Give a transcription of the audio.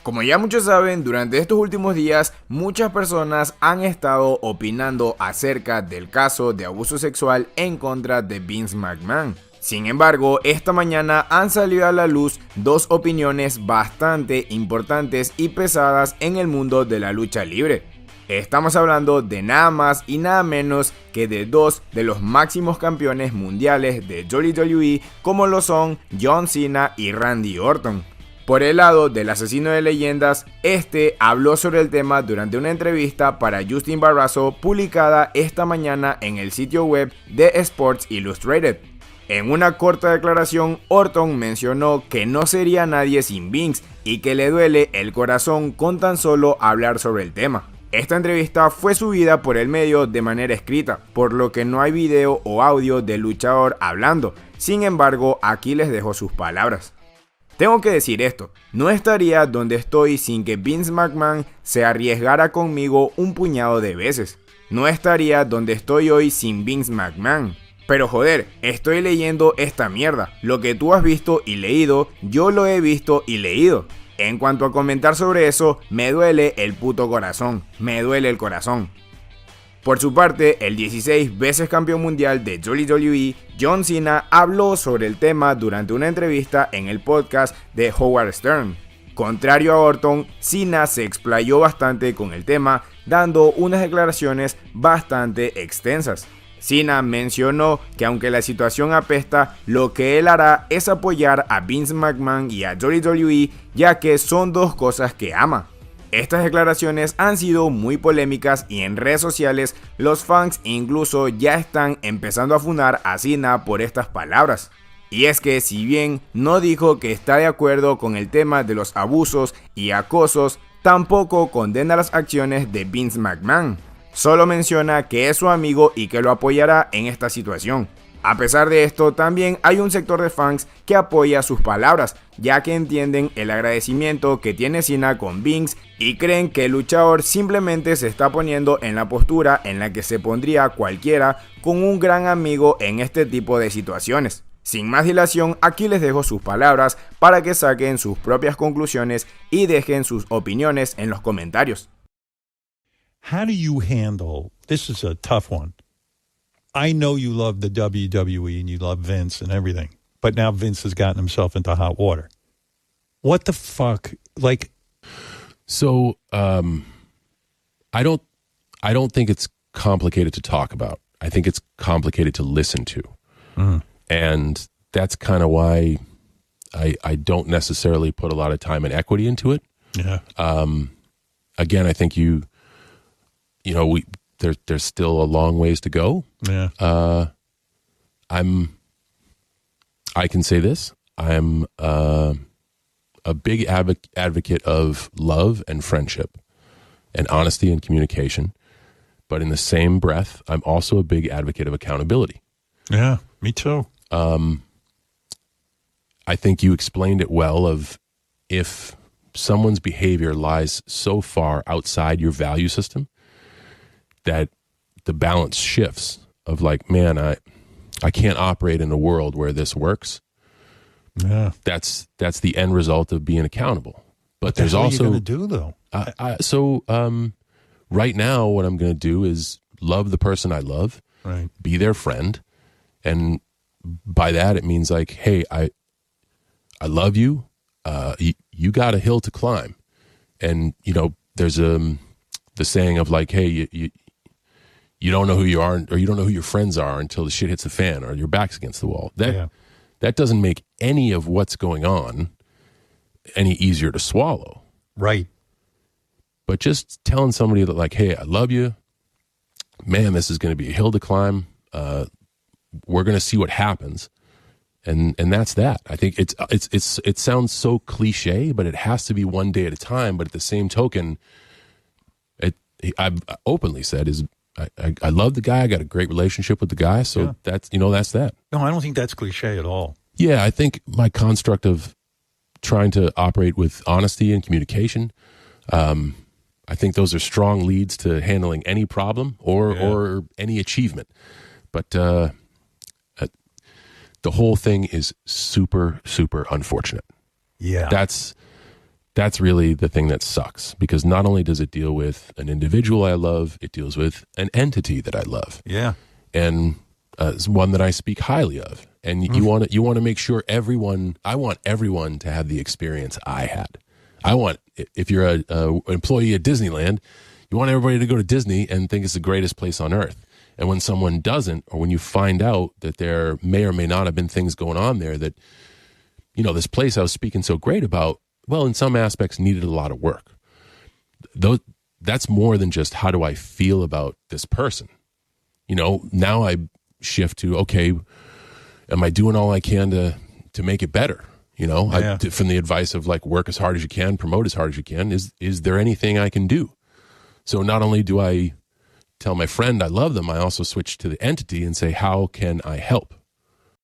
Como ya muchos saben, durante estos últimos días muchas personas han estado opinando acerca del caso de abuso sexual en contra de Vince McMahon. Sin embargo, esta mañana han salido a la luz dos opiniones bastante importantes y pesadas en el mundo de la lucha libre. Estamos hablando de nada más y nada menos que de dos de los máximos campeones mundiales de WWE, como lo son John Cena y Randy Orton. Por el lado del asesino de leyendas, este habló sobre el tema durante una entrevista para Justin Barrasso publicada esta mañana en el sitio web de Sports Illustrated. En una corta declaración, Orton mencionó que no sería nadie sin Vince y que le duele el corazón con tan solo hablar sobre el tema. Esta entrevista fue subida por el medio de manera escrita, por lo que no hay video o audio del luchador hablando. Sin embargo, aquí les dejo sus palabras. Tengo que decir esto, no estaría donde estoy sin que Vince McMahon se arriesgara conmigo un puñado de veces. No estaría donde estoy hoy sin Vince McMahon. Pero joder, estoy leyendo esta mierda. Lo que tú has visto y leído, yo lo he visto y leído. En cuanto a comentar sobre eso, me duele el puto corazón. Me duele el corazón. Por su parte, el 16 veces campeón mundial de WWE, John Cena, habló sobre el tema durante una entrevista en el podcast de Howard Stern. Contrario a Orton, Cena se explayó bastante con el tema, dando unas declaraciones bastante extensas. Cena mencionó que aunque la situación apesta, lo que él hará es apoyar a Vince McMahon y a WWE, ya que son dos cosas que ama. Estas declaraciones han sido muy polémicas y en redes sociales los fans incluso ya están empezando a funar a Cena por estas palabras. Y es que si bien no dijo que está de acuerdo con el tema de los abusos y acosos, tampoco condena las acciones de Vince McMahon. Solo menciona que es su amigo y que lo apoyará en esta situación. A pesar de esto, también hay un sector de fans que apoya sus palabras, ya que entienden el agradecimiento que tiene Cena con Vince y creen que el luchador simplemente se está poniendo en la postura en la que se pondría cualquiera con un gran amigo en este tipo de situaciones. Sin más dilación, aquí les dejo sus palabras para que saquen sus propias conclusiones y dejen sus opiniones en los comentarios. How do you handle, this is a tough one. I know you love the WWE and you love Vince and everything, but now Vince has gotten himself into hot water. What the fuck? Like, so I don't think it's complicated to talk about. I think it's complicated to listen to. And that's kind of why I don't necessarily put a lot of time and equity into it. Yeah. Again, I think there's still a long ways to go. Yeah. I can say this. I'm a big advocate of love and friendship and honesty and communication. But in the same breath, I'm also a big advocate of accountability. Yeah, me too. I think you explained it well of if someone's behavior lies so far outside your value system that the balance shifts of like, man, I can't operate in a world where this works. Yeah. That's the end result of being accountable. But there's also, also, what are you going to do though? Right now what I'm going to do is love the person I love, right. Be their friend. And by that, it means like, hey, I love you. You got a hill to climb. And, there's the saying of like, hey, you don't know who you are or you don't know who your friends are until the shit hits the fan or your back's against the wall. That doesn't make any of what's going on any easier to swallow. Right. But just telling somebody that like, hey, I love you. Man, this is going to be a hill to climb. We're going to see what happens. And that's that. I think it sounds so cliche, but it has to be one day at a time. But at the same token, I've openly said is I love the guy. I got a great relationship with the guy. So that's that. No, I don't think that's cliche at all. Yeah, I think my construct of trying to operate with honesty and communication, I think those are strong leads to handling any problem or any achievement. But the whole thing is super, super unfortunate. Yeah. That's That's really the thing that sucks, because not only does it deal with an individual I love, it deals with an entity that I love. Yeah. And it's one that I speak highly of. And you want to make sure I want everyone to have the experience I had. I want, if you're an employee at Disneyland, you want everybody to go to Disney and think it's the greatest place on earth. And when someone doesn't, or when you find out that there may or may not have been things going on there that, this place I was speaking so great about, well, in some aspects needed a lot of work. That's more than just how do I feel about this person. Now I shift to, okay, am I doing all I can to make it better? From the advice of like, work as hard as you can, promote as hard as you can. Is there anything I can do? So not only do I tell my friend I love them, I also switch to the entity and say, how can I help?